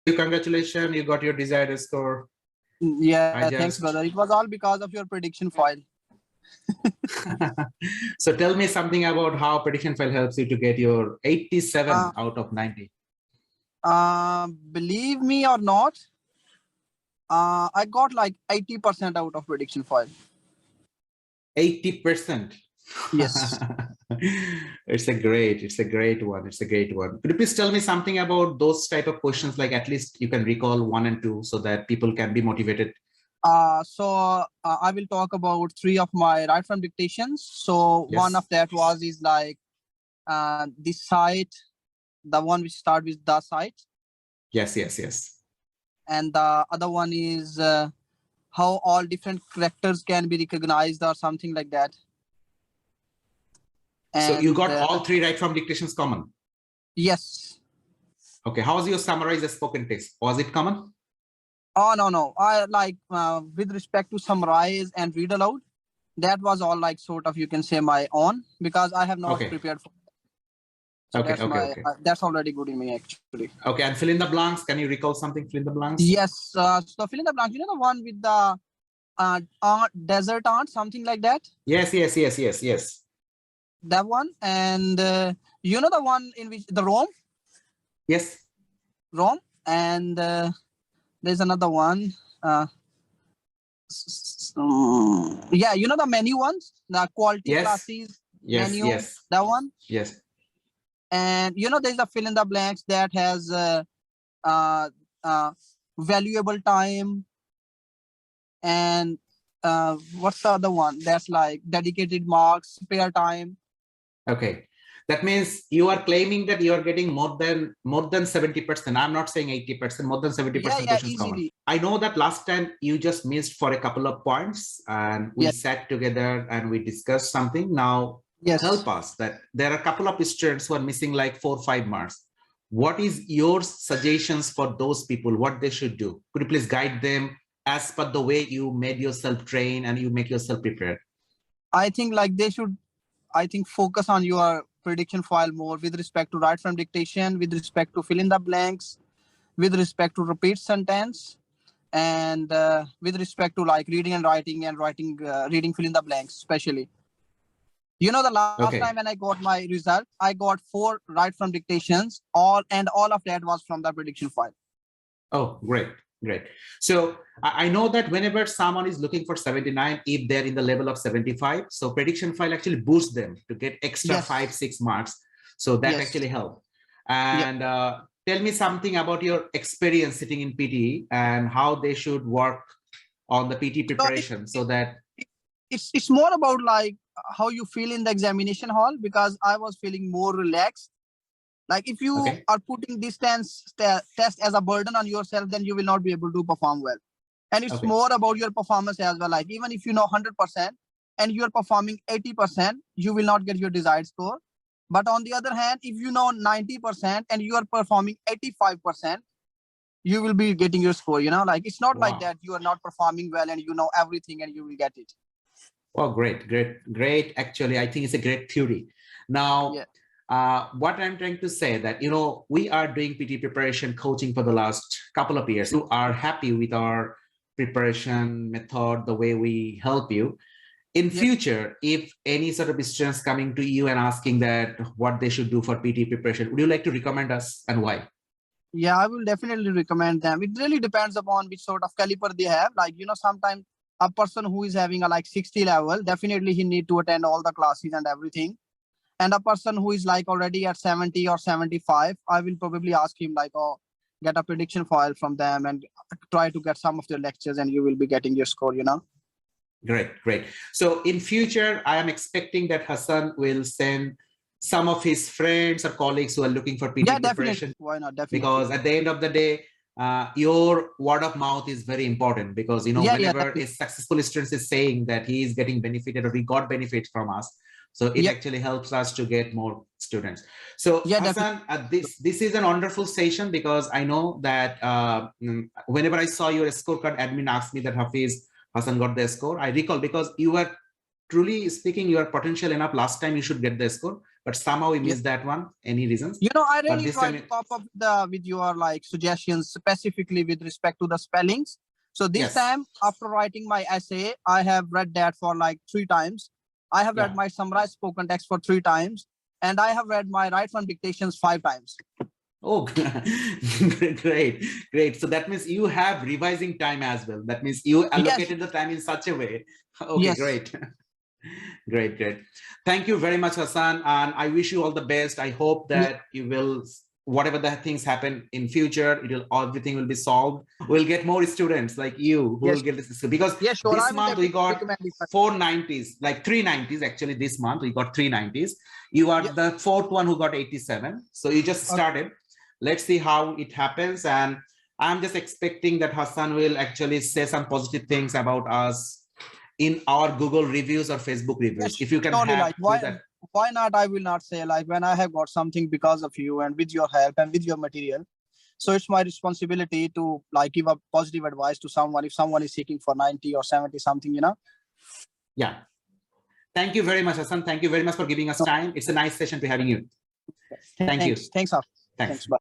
Congratulations, you got your desired score. Yeah, thanks, brother. It was all because of your prediction file. So tell me something about how prediction file helps you to get your 87 out of 90. Believe me or not, I got like 80% out of prediction file. 80%. Yes. It's a great one. It's a great one. Could you please tell me something about those type of questions, like at least you can recall 1 and 2 so that people can be motivated? I will talk about 3 of my right from dictations. So Yes. one of that is like the site, the one which start with the site. Yes, yes, yes. And the other one is how all different characters can be recognized or something like that. So you got all 3 right from dictations common? Yes. Okay. How was your summarize the spoken text? Was it common? Oh, no. I like with respect to summarize and read aloud, that was all like sort of, you can say, my own, because I have not prepared for that. So that's already good in me, actually. Okay. And fill in the blanks. Can you recall something? Fill in the blanks? Yes. So fill in the blanks, the one with the desert ant, something like that. Yes. That one. And the one in which the Rome. Yes. Rome. And there's another one. Yeah, the menu ones, the quality classes. Menu, that one. Yes. And there's a fill in the blanks that has valuable time. And what's the other one? That's like dedicated marks, spare time. Okay. That means you are claiming that you are getting more than 70%. I'm not saying 80%, more than 70% questions common. I know that last time you just missed for a couple of points and we sat together and we discussed something. Now help us that there are a couple of students who are missing like 4 or 5 marks. What is your suggestions for those people, what they should do? Could you please guide them as per the way you made yourself train and you make yourself prepared? I think like they should, focus on your prediction file more with respect to right from dictation, with respect to fill in the blanks, with respect to repeat sentence, and with respect to like reading and writing reading fill in the blanks, especially. The last time when I got my result, I got 4 right from dictations, all of that was from the prediction file. Oh, great. So I know that whenever someone is looking for 79, if they're in the level of 75, so prediction file actually boosts them to get extra 5-6 marks. So that actually helps. And tell me something about your experience sitting in PTE and how they should work on the PTE preparation so that it's more about like how you feel in the examination hall, because I was feeling more relaxed. Like if you are putting this test as a burden on yourself, then you will not be able to perform well. And it's more about your performance as well. Like even if you know 100% and you're performing 80%, you will not get your desired score. But on the other hand, if you know 90% and you are performing 85%, you will be getting your score, like it's not like that you are not performing well and you know everything and you will get it. Oh, great. Actually, I think it's a great theory. Now, what I'm trying to say that, we are doing PT preparation coaching for the last couple of years. You are happy with our preparation method, the way we help you. In future, if any sort of students coming to you and asking that what they should do for PT preparation, would you like to recommend us and why? Yeah, I will definitely recommend them. It really depends upon which sort of caliber they have. Like, sometimes a person who is having a like 60 level, definitely he need to attend all the classes and everything. And a person who is like already at 70 or 75, I will probably ask him like, get a prediction file from them and try to get some of their lectures and you will be getting your score, Great. So in future, I am expecting that Hassan will send some of his friends or colleagues who are looking for PT preparation. Why not? Definitely. Because at the end of the day, your word of mouth is very important, because whenever a successful student is saying that he is getting benefited or he got benefit from us, so it actually helps us to get more students. So Hassan, this is a wonderful session, because I know that whenever I saw your scorecard, admin asked me that Hassan got the score. I recall, because you were truly speaking, you are potential enough. Last time you should get the score. but somehow we missed that one. Any reasons? I But really this try time to top up with your like suggestions, specifically with respect to the spellings. So this time, after writing my essay, I have read that for like 3 times. I have read my summarized spoken text for 3 times, and I have read my write from dictations 5 times. Oh, great. So that means you have revising time as well. That means you allocated the time in such a way. Okay, great. Great. Thank you very much, Hassan. And I wish you all the best. I hope that you will, whatever the things happen in future, everything will be solved. We'll get more students like you who will get this, because this month we got 490s, like 390s. Actually, this month we got 390s. You are the 4th one who got 87. So you just started. Let's see how it happens. And I'm just expecting that Hassan will actually say some positive things about us in our Google reviews or Facebook reviews. If you can have like, why not? I will not say, like, when I have got something because of you and with your help and with your material. So it's my responsibility to like give a positive advice to someone if someone is seeking for 90 or 70 something, Yeah. Thank you very much, Hassan. Thank you very much for giving us time. It's a nice session to having you. Thank you. Thanks. Bye.